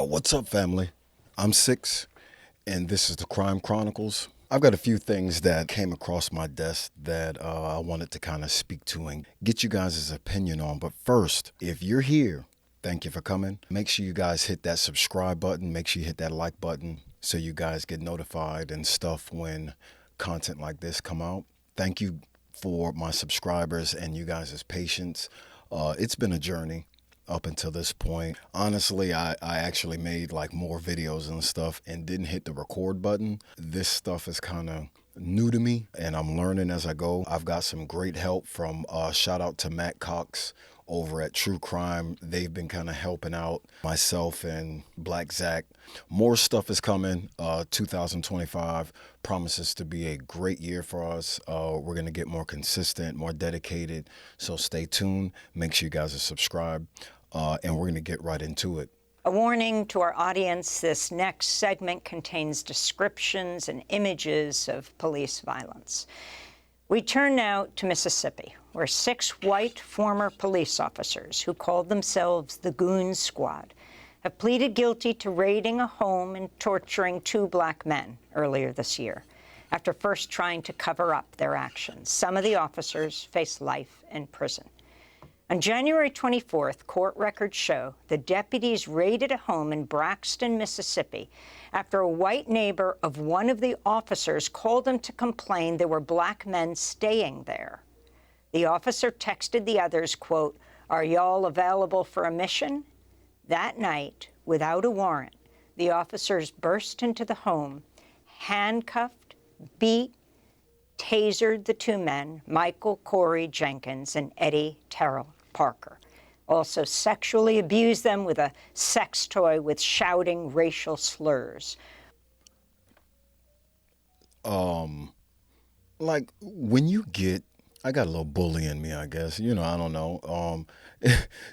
What's up, family? I'm Six, and this is the Crime Chronicles. I've got a few things that came across my desk that I wanted to kind of speak to and get you guys' opinion on. But first, if you're here, thank you for coming. Make sure you guys hit that subscribe button. Make sure you hit that like button so you guys get notified and stuff when content like this come out. Thank you for my subscribers and you guys' patience. It's been a journey up until this point. Honestly, I actually made like more videos and stuff and didn't hit the record button. This stuff is kind of new to me and I'm learning as I go. I've got some great help from shout out to Matt Cox over at True Crime. They've been kind of helping out myself and Black Zach. More stuff is coming. 2025 promises to be a great year for us. We're going to get more consistent, more dedicated. So stay tuned. Make sure you guys are subscribed. And we're going to get right into it. A warning to our audience, this next segment contains descriptions and images of police violence. We turn now to Mississippi, where 6 white former police officers who called themselves the Goon Squad have pleaded guilty to raiding a home and torturing 2 black men earlier this year, after first trying to cover up their actions. Some of the officers face life in prison. On January 24th, court records show the deputies raided a home in Braxton, Mississippi, after a white neighbor of one of the officers called them to complain there were black men staying there. The officer texted the others, quote, "Are y'all available for a mission?" That night, without a warrant, the officers burst into the home, handcuffed, beat, tasered the 2 men, Michael Corey Jenkins and Eddie Terrell Parker. Also sexually abused them with a sex toy with shouting racial slurs. Like when you get, I got a little bully in me, I guess, I don't know.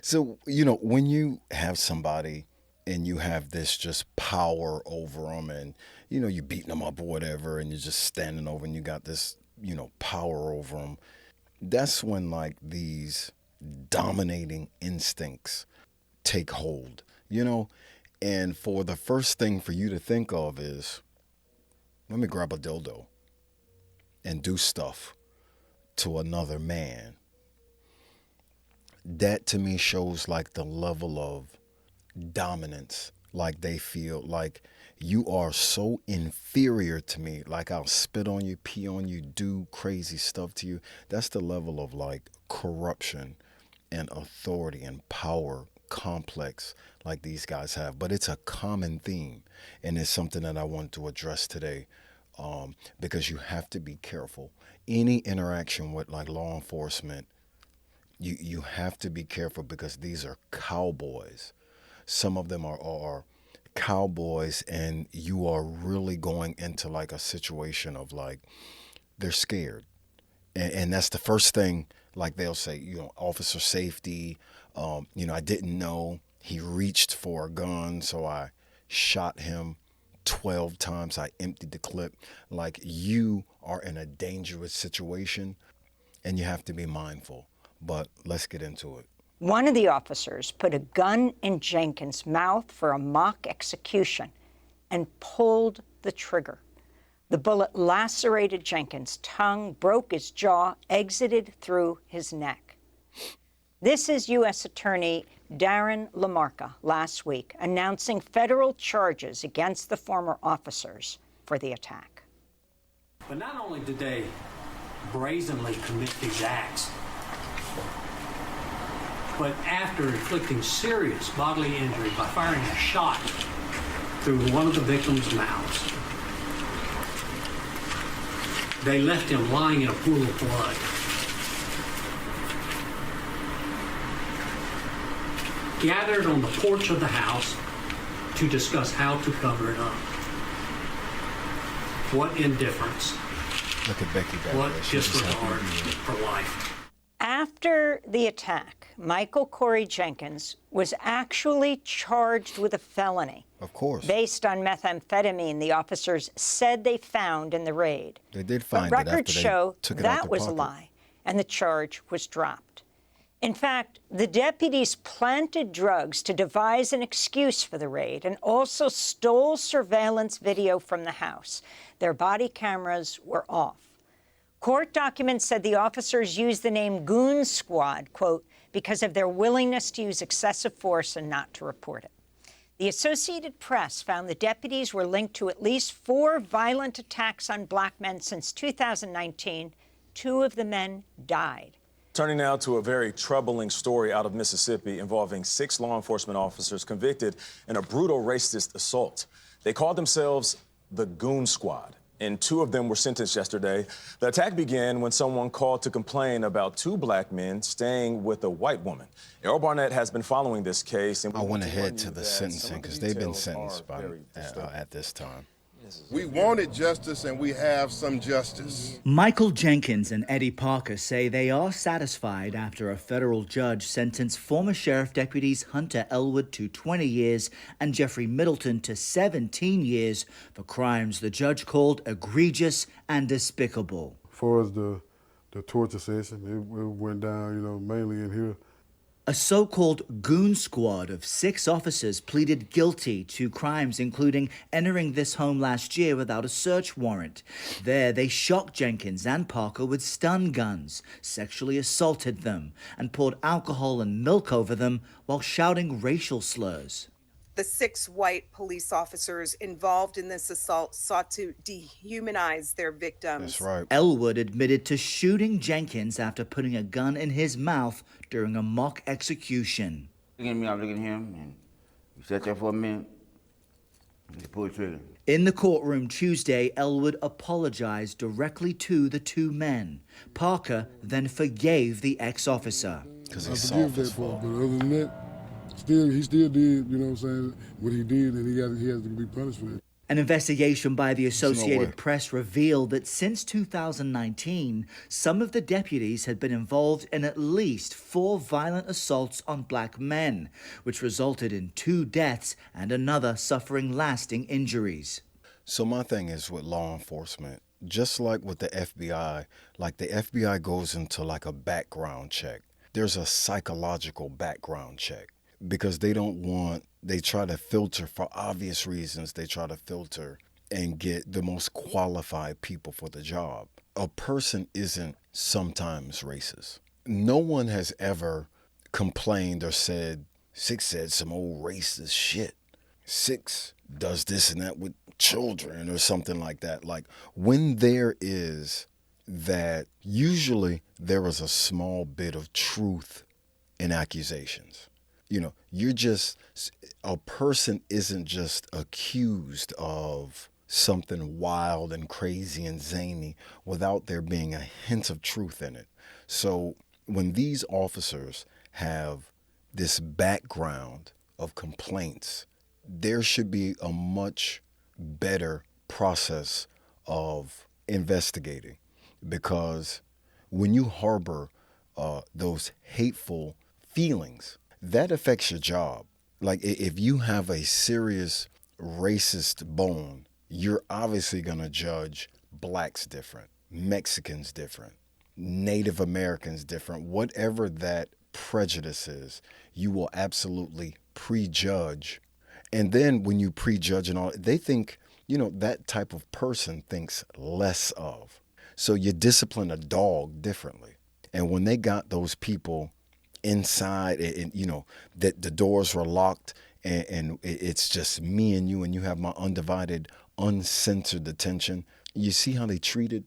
So, when you have somebody and you have this just power over them and, you're beating them up or whatever, and you're just standing over and you got this, power over them. That's when like these dominating instincts take hold, and for the first thing for you to think of is, let me grab a dildo and do stuff to another man. That to me shows like the level of dominance, like they feel like you are so inferior to me, like I'll spit on you, pee on you, do crazy stuff to you. That's the level of like corruption and authority and power complex like these guys have. But it's a common theme, and it's something that I want to address today, because you have to be careful. Any interaction with like law enforcement, you have to be careful because these are cowboys. Some of them are cowboys, and you are really going into like a situation of like they're scared. And that's the first thing, like they'll say, officer safety, I didn't know he reached for a gun, so I shot him 12 times. I emptied the clip. Like, you are in a dangerous situation and you have to be mindful. But let's get into it. One of the officers put a gun in Jenkins' mouth for a mock execution and pulled the trigger. The bullet lacerated Jenkins' tongue, broke his jaw, exited through his neck. This is U.S. Attorney Darren LaMarca last week announcing federal charges against the former officers for the attack. But not only did they brazenly commit these acts, but after inflicting serious bodily injury by firing a shot through one of the victim's mouths, they left him lying in a pool of blood. Gathered on the porch of the house to discuss how to cover it up. What indifference. Look at Becky back What there. She's disregard for life. After the attack, Michael Corey Jenkins was actually charged with a felony. Of course. Based on methamphetamine the officers said they found in the raid. They did find but it records after they show took it out that their was a pocket. lie, and the charge was dropped. In fact, the deputies planted drugs to devise an excuse for the raid and also stole surveillance video from the house. Their body cameras were off. Court documents said the officers used the name Goon Squad, quote, because of their willingness to use excessive force and not to report it. The Associated Press found the deputies were linked to at least 4 violent attacks on black men since 2019. 2 of the men died. Turning now to a very troubling story out of Mississippi involving 6 law enforcement officers convicted in a brutal racist assault. They called themselves the Goon Squad, and 2 of them were sentenced yesterday. The attack began when someone called to complain about 2 black men staying with a white woman. Errol Barnett has been following this case. And I went ahead to the sentencing because they've been sentenced at this time. We wanted justice, and we have some justice. Michael Jenkins and Eddie Parker say they are satisfied after a federal judge sentenced former sheriff deputies Hunter Elwood to 20 years and Jeffrey Middleton to 17 years for crimes the judge called egregious and despicable. As far as the torture session, it went down, mainly in here. A so-called goon squad of 6 officers pleaded guilty to crimes including entering this home last year without a search warrant. There, they shot Jenkins and Parker with stun guns, sexually assaulted them, and poured alcohol and milk over them while shouting racial slurs. The 6 white police officers involved in this assault sought to dehumanize their victims. That's right. Elwood admitted to shooting Jenkins after putting a gun in his mouth during a mock execution. Looking at me, I'm looking at him, and we sat there for a minute, and he pulled the trigger. In the courtroom Tuesday, Elwood apologized directly to the 2 men. Parker then forgave the ex-officer. Because he I saw forgive his that part, fault. but other than that, he still did, what he did, and he has to be punished for that. An investigation by the no Associated way. Press revealed that since 2019, some of the deputies had been involved in at least 4 violent assaults on black men, which resulted in 2 deaths and another suffering lasting injuries. So my thing is with law enforcement, just like with the FBI, like the FBI goes into like a background check. There's a psychological background check because they try to filter for obvious reasons. They try to filter and get the most qualified people for the job. A person isn't sometimes racist. No one has ever complained or said, 6 said some old racist shit. 6 does this and that with children or something like that. Like when there is that, usually there is a small bit of truth in accusations. A person isn't just accused of something wild and crazy and zany without there being a hint of truth in it. So when these officers have this background of complaints, there should be a much better process of investigating, because when you harbor those hateful feelings, that affects your job. Like if you have a serious racist bone, you're obviously going to judge blacks different, Mexicans different, Native Americans different. Whatever that prejudice is, you will absolutely prejudge. And then when you prejudge and all, they think, that type of person thinks less of. So you discipline a dog differently. And when they got those people inside and that the doors were locked and it's just me and you have my undivided, uncensored attention, you see how they treated,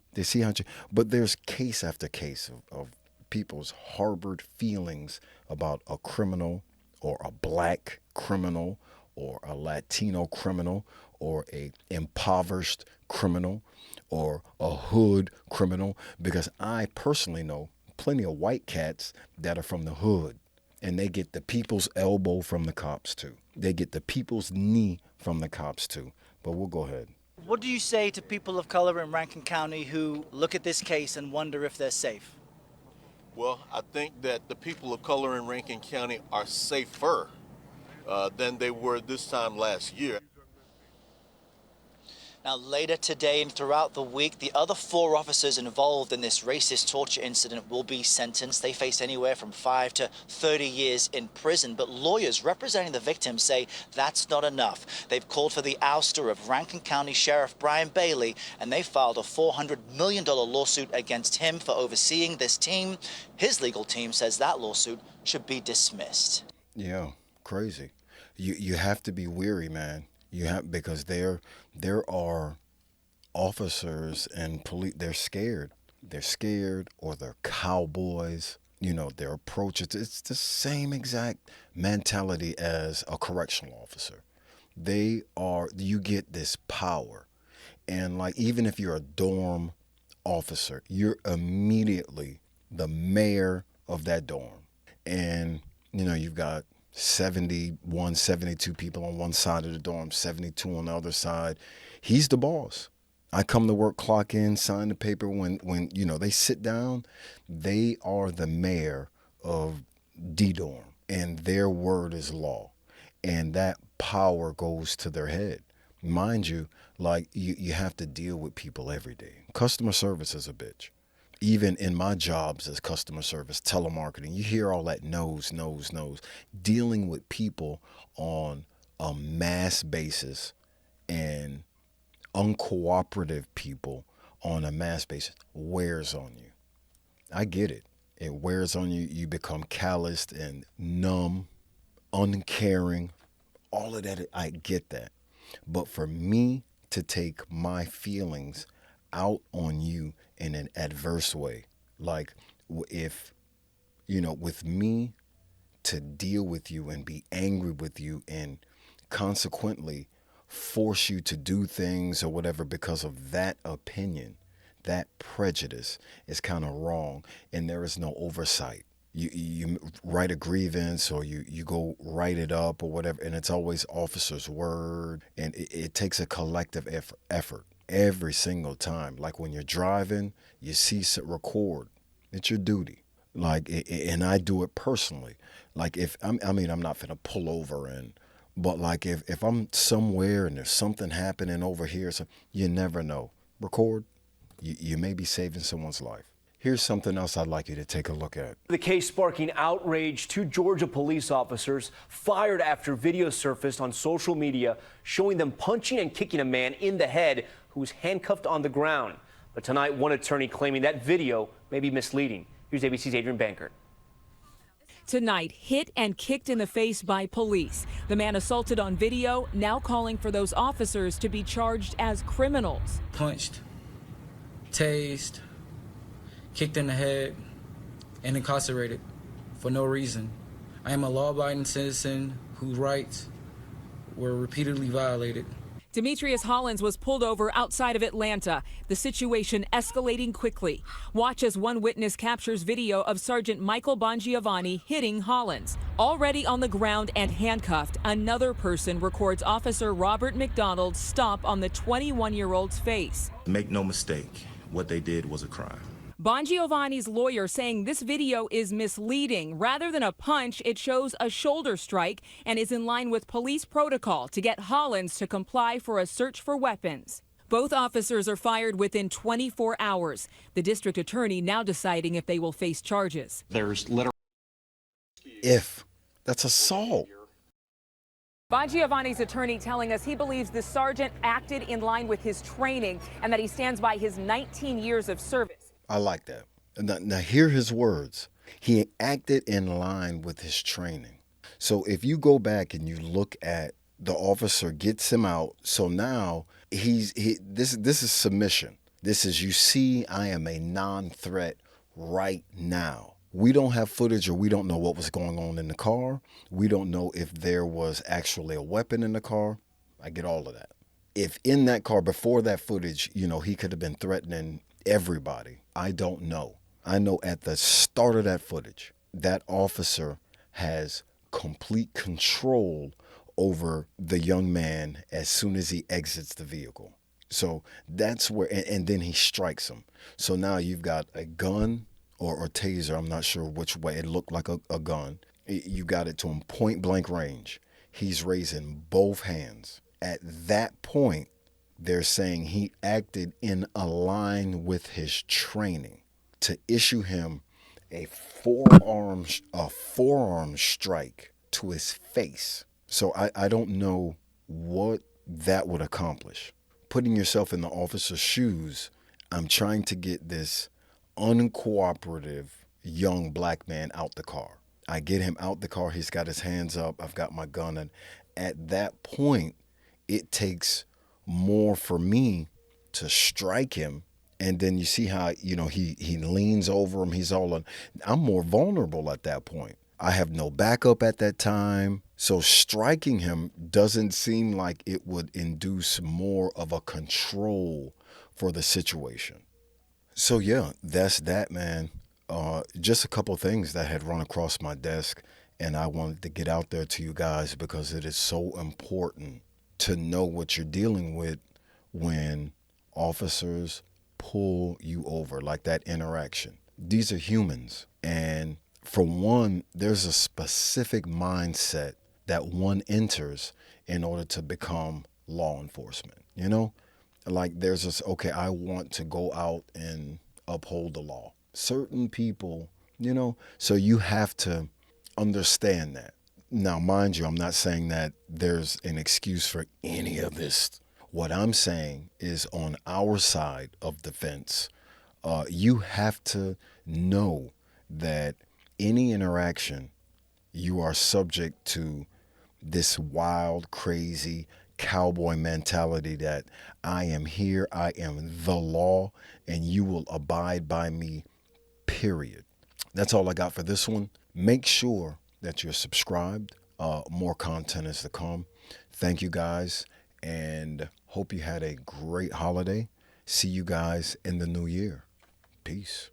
but there's case after case of people's harbored feelings about a criminal or a black criminal or a Latino criminal or a impoverished criminal or a hood criminal, because I personally know plenty of white cats that are from the hood, and they get the people's elbow from the cops too. They get the people's knee from the cops too. But we'll go ahead. What do you say to people of color in Rankin County who look at this case and wonder if they're safe? Well, I think that the people of color in Rankin County are safer than they were this time last year. Now, later today and throughout the week, the other 4 officers involved in this racist torture incident will be sentenced. They face anywhere from 5 to 30 years in prison. But lawyers representing the victims say that's not enough. They've called for the ouster of Rankin County Sheriff Brian Bailey, and they filed a $400 million lawsuit against him for overseeing this team. His legal team says that lawsuit should be dismissed. Yeah, crazy. You have to be weary, man. You have, because there are officers and police. They're scared. They're scared, or they're cowboys. You know, their approach. It's the same exact mentality as a correctional officer. They are. You get this power, and like even if you're a dorm officer, you're immediately the mayor of that dorm, and you know you've got 71, 72 people on one side of the dorm, 72 on the other side. He's the boss. I come to work, clock in, sign the paper. When you know they sit down, they are the mayor of D-dorm, and their word is law, and that power goes to their head. Mind you, like you have to deal with people every day. Customer service is a bitch. Even in my jobs as customer service, telemarketing, you hear all that no's. Dealing with people on a mass basis and uncooperative people on a mass basis wears on you. I get it. It wears on you. You become calloused and numb, uncaring, all of that. I get that. But for me to take my feelings out on you in an adverse way, like if, you know, with me to deal with you and be angry with you and consequently force you to do things or whatever because of that opinion, that prejudice is kind of wrong, and there is no oversight. You write a grievance or you go write it up or whatever, and it's always officer's word, and it takes a collective effort every single time. Like when you're driving, you cease it, record. It's your duty. Like, and I do it personally. Like if I'm not finna pull over but like if I'm somewhere and there's something happening over here, so you never know. Record. You may be saving someone's life. Here's something else I'd like you to take a look at. The case sparking outrage. 2 Georgia police officers fired after video surfaced on social media showing them punching and kicking a man in the head who was handcuffed on the ground. But tonight, one attorney claiming that video may be misleading. Here's ABC's Adrian Bankert. Tonight, hit and kicked in the face by police. The man assaulted on video, now calling for those officers to be charged as criminals. Punched, tased, kicked in the head, and incarcerated for no reason. I am a law-abiding citizen whose rights were repeatedly violated. Demetrius Hollins was pulled over outside of Atlanta. The situation escalating quickly. Watch as one witness captures video of Sergeant Michael Bongiovanni hitting Hollins. Already on the ground and handcuffed, another person records Officer Robert McDonald's stomp on the 21-year-old's face. Make no mistake, what they did was a crime. Bongiovanni's lawyer saying this video is misleading. Rather than a punch, it shows a shoulder strike and is in line with police protocol to get Hollins to comply for a search for weapons. Both officers are fired within 24 hours. The district attorney now deciding if they will face charges. There's literally... That's assault. Bongiovanni's attorney telling us he believes the sergeant acted in line with his training and that he stands by his 19 years of service. I like that. Now hear his words. He acted in line with his training. So if you go back and you look at the officer gets him out, so now this is submission. This is, you see, I am a non-threat right now. We don't have footage, or we don't know what was going on in the car. We don't know if there was actually a weapon in the car. I get all of that. If in that car before that footage, you know, he could have been threatening everybody. I don't know. I know at the start of that footage, that officer has complete control over the young man as soon as he exits the vehicle. So that's where, and then he strikes him. So now you've got a gun or taser, I'm not sure which way, it looked like a gun. You got it to him point blank range. He's raising both hands. At that point, they're saying he acted in a line with his training to issue him a forearm strike to his face. So I don't know what that would accomplish. Putting yourself in the officer's shoes, I'm trying to get this uncooperative young black man out the car. I get him out the car. He's got his hands up. I've got my gun. And at that point, it takes more for me to strike him. And then you see how, he leans over him. He's all on. I'm more vulnerable at that point. I have no backup at that time. So striking him doesn't seem like it would induce more of a control for the situation. So yeah, that's that, man. Just a couple things that had run across my desk, and I wanted to get out there to you guys because it is so important to know what you're dealing with when officers pull you over, like that interaction. These are humans. And for one, there's a specific mindset that one enters in order to become law enforcement. Like there's this, okay, I want to go out and uphold the law. Certain people, so you have to understand that. Now, mind you, I'm not saying that there's an excuse for any of this. What I'm saying is on our side of the fence, you have to know that any interaction, you are subject to this wild, crazy cowboy mentality that I am here, I am the law, and you will abide by me, period. That's all I got for this one. Make sure that you're subscribed. More content is to come. Thank you guys, and hope you had a great holiday. See you guys in the new year. Peace.